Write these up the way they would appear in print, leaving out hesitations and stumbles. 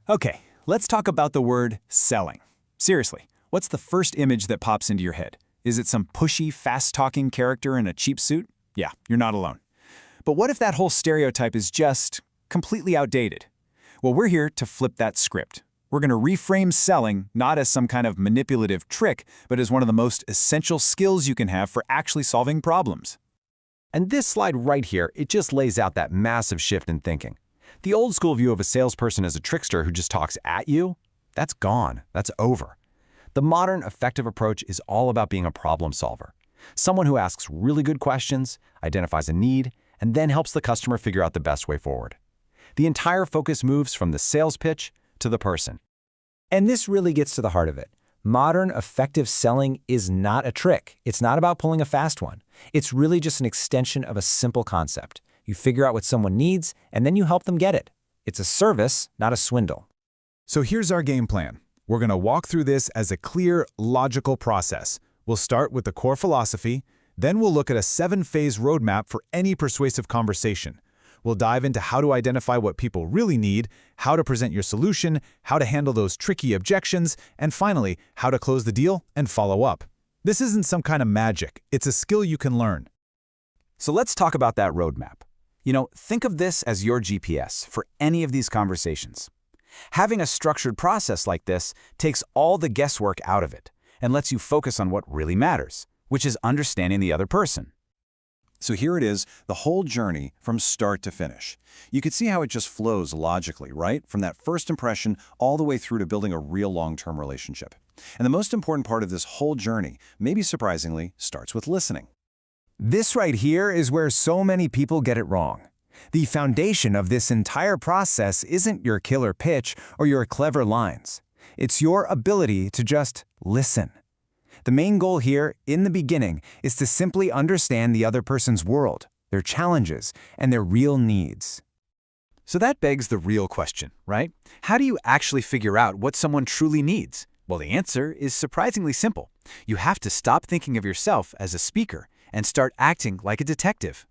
Okay, let's talk about the word selling. Seriously, what's the first image that pops into your head? Is it some pushy, fast-talking character in a cheap suit? Yeah, you're not alone. But what if that whole stereotype is just completely outdated? Well, we're here to flip that script. We're going to reframe selling not as some kind of manipulative trick, but as one of the most essential skills you can have for actually solving problems. And this slide right here, it just lays out that massive shift in thinking. The old school view of a salesperson as a trickster who just talks at you, that's gone, that's over. The modern, effective approach is all about being a problem solver. Someone who asks really good questions, identifies a need, and then helps the customer figure out the best way forward. The entire focus moves from the sales pitch to the person. And this really gets to the heart of it. Modern, effective selling is not a trick. It's not about pulling a fast one. It's really just an extension of a simple concept. You figure out what someone needs, and then you help them get it. It's a service, not a swindle. So here's our game plan. We're going to walk through this as a clear, logical process. We'll start with the core philosophy, then we'll look at a 7-phase roadmap for any persuasive conversation. We'll dive into how to identify what people really need, how to present your solution, how to handle those tricky objections, and finally, how to close the deal and follow up. This isn't some kind of magic. It's a skill you can learn. So let's talk about that roadmap. Think of this as your GPS for any of these conversations. Having a structured process like this takes all the guesswork out of it and lets you focus on what really matters, which is understanding the other person. So here it is, the whole journey from start to finish. You can see how it just flows logically, right? From that first impression all the way through to building a real long-term relationship. And the most important part of this whole journey, maybe surprisingly, starts with listening. This right here is where so many people get it wrong. The foundation of this entire process isn't your killer pitch or your clever lines. It's your ability to just listen. The main goal here, in the beginning, is to simply understand the other person's world, their challenges, and their real needs. So that begs the real question, right? How do you actually figure out what someone truly needs? Well, the answer is surprisingly simple. You have to stop thinking of yourself as a speaker and start acting like a detective.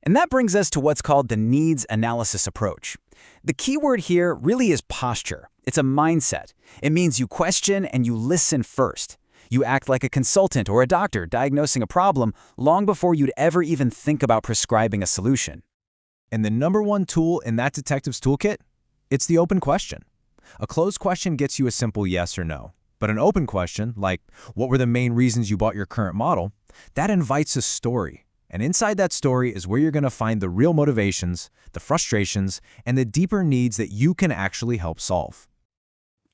And that brings us to what's called the needs analysis approach. The key word here really is posture. It's a mindset. It means you question and you listen first. You act like a consultant or a doctor diagnosing a problem long before you'd ever even think about prescribing a solution. And the number one tool in that detective's toolkit? It's the open question. A closed question gets you a simple yes or no. But an open question, like, what were the main reasons you bought your current model? That invites a story. And inside that story is where you're going to find the real motivations, the frustrations, and the deeper needs that you can actually help solve.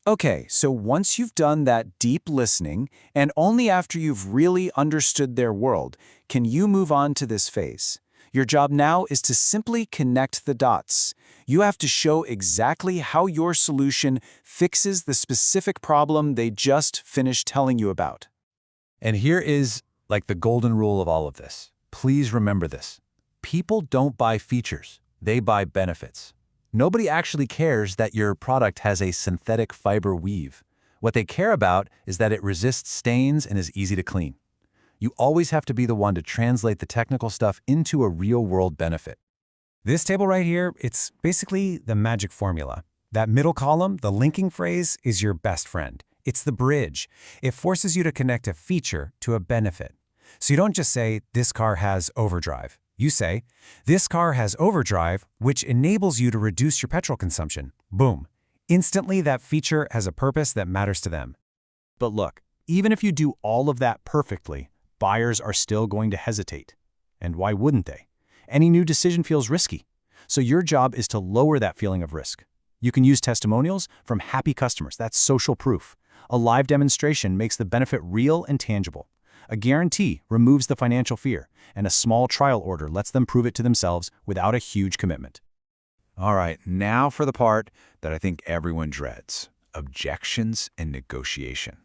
Okay, so once you've done that deep listening, and only after you've really understood their world, can you move on to this phase. Your job now is to simply connect the dots. You have to show exactly how your solution fixes the specific problem they just finished telling you about. And here is like the golden rule of all of this. Please remember this. People don't buy features, they buy benefits. Nobody actually cares that your product has a synthetic fiber weave. What they care about is that it resists stains and is easy to clean. You always have to be the one to translate the technical stuff into a real-world benefit. This table right here, it's basically the magic formula. That middle column, the linking phrase, is your best friend. It's the bridge. It forces you to connect a feature to a benefit. So you don't just say, this car has overdrive. You say, this car has overdrive, which enables you to reduce your petrol consumption. Boom. Instantly, that feature has a purpose that matters to them. But look, even if you do all of that perfectly, buyers are still going to hesitate. And why wouldn't they? Any new decision feels risky. So your job is to lower that feeling of risk. You can use testimonials from happy customers. That's social proof. A live demonstration makes the benefit real and tangible. A guarantee removes the financial fear, and a small trial order lets them prove it to themselves without a huge commitment. All right, now for the part that I think everyone dreads, objections and negotiation.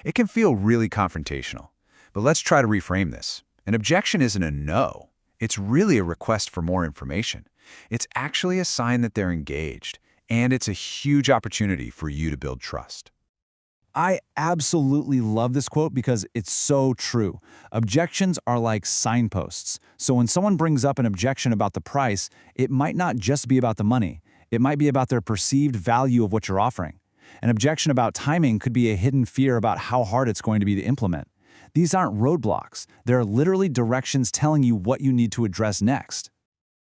It can feel really confrontational, but let's try to reframe this. An objection isn't a no. It's really a request for more information. It's actually a sign that they're engaged, and it's a huge opportunity for you to build trust. I absolutely love this quote because it's so true. Objections are like signposts. So when someone brings up an objection about the price, it might not just be about the money. It might be about their perceived value of what you're offering. An objection about timing could be a hidden fear about how hard it's going to be to implement. These aren't roadblocks. They're literally directions telling you what you need to address next.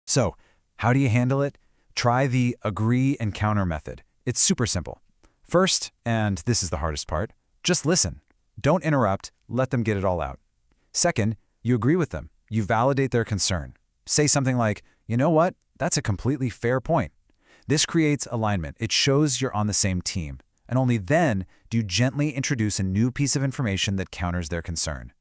So, how do you handle it? Try the agree and counter method. It's super simple. First, and this is the hardest part, just listen. Don't interrupt, let them get it all out. Second, you agree with them. You validate their concern. Say something like, you know what? That's a completely fair point. This creates alignment. It shows you're on the same team. And only then do you gently introduce a new piece of information that counters their concern.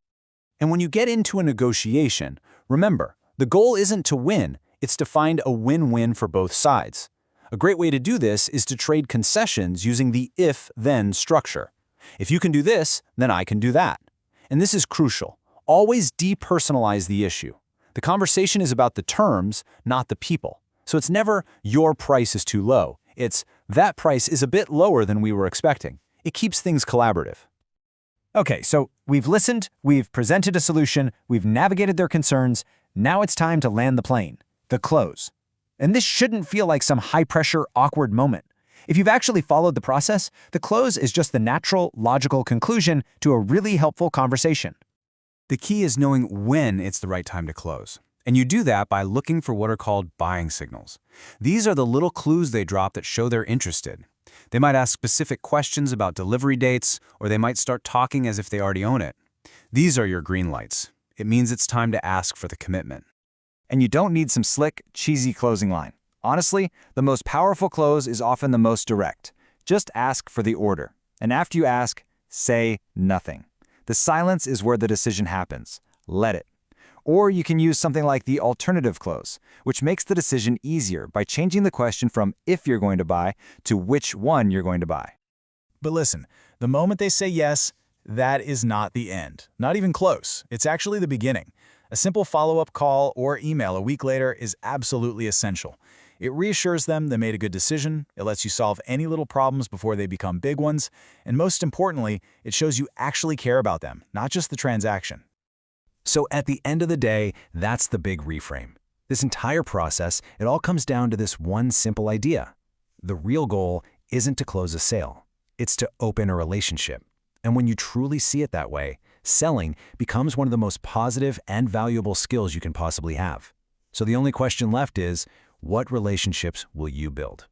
And when you get into a negotiation, remember, the goal isn't to win, it's to find a win-win for both sides. A great way to do this is to trade concessions using the if-then structure. If you can do this, then I can do that. And this is crucial. Always depersonalize the issue. The conversation is about the terms, not the people. So it's never, your price is too low. It's, that price is a bit lower than we were expecting. It keeps things collaborative. Okay, so we've listened, we've presented a solution, we've navigated their concerns. Now it's time to land the plane, the close. And this shouldn't feel like some high-pressure, awkward moment. If you've actually followed the process, the close is just the natural, logical conclusion to a really helpful conversation. The key is knowing when it's the right time to close. And you do that by looking for what are called buying signals. These are the little clues they drop that show they're interested. They might ask specific questions about delivery dates, or they might start talking as if they already own it. These are your green lights. It means it's time to ask for the commitment. And you don't need some slick, cheesy closing line. Honestly, the most powerful close is often the most direct. Just ask for the order. And after you ask, say nothing. The silence is where the decision happens. Let it. Or you can use something like the alternative close, which makes the decision easier by changing the question from if you're going to buy to which one you're going to buy. But listen, the moment they say yes, that is not the end. Not even close. It's actually the beginning. A simple follow-up call or email a week later is absolutely essential. It reassures them they made a good decision, it lets you solve any little problems before they become big ones, and most importantly, it shows you actually care about them, not just the transaction. So at the end of the day, that's the big reframe. This entire process, it all comes down to this one simple idea. The real goal isn't to close a sale. It's to open a relationship. And when you truly see it that way, selling becomes one of the most positive and valuable skills you can possibly have. So the only question left is, what relationships will you build?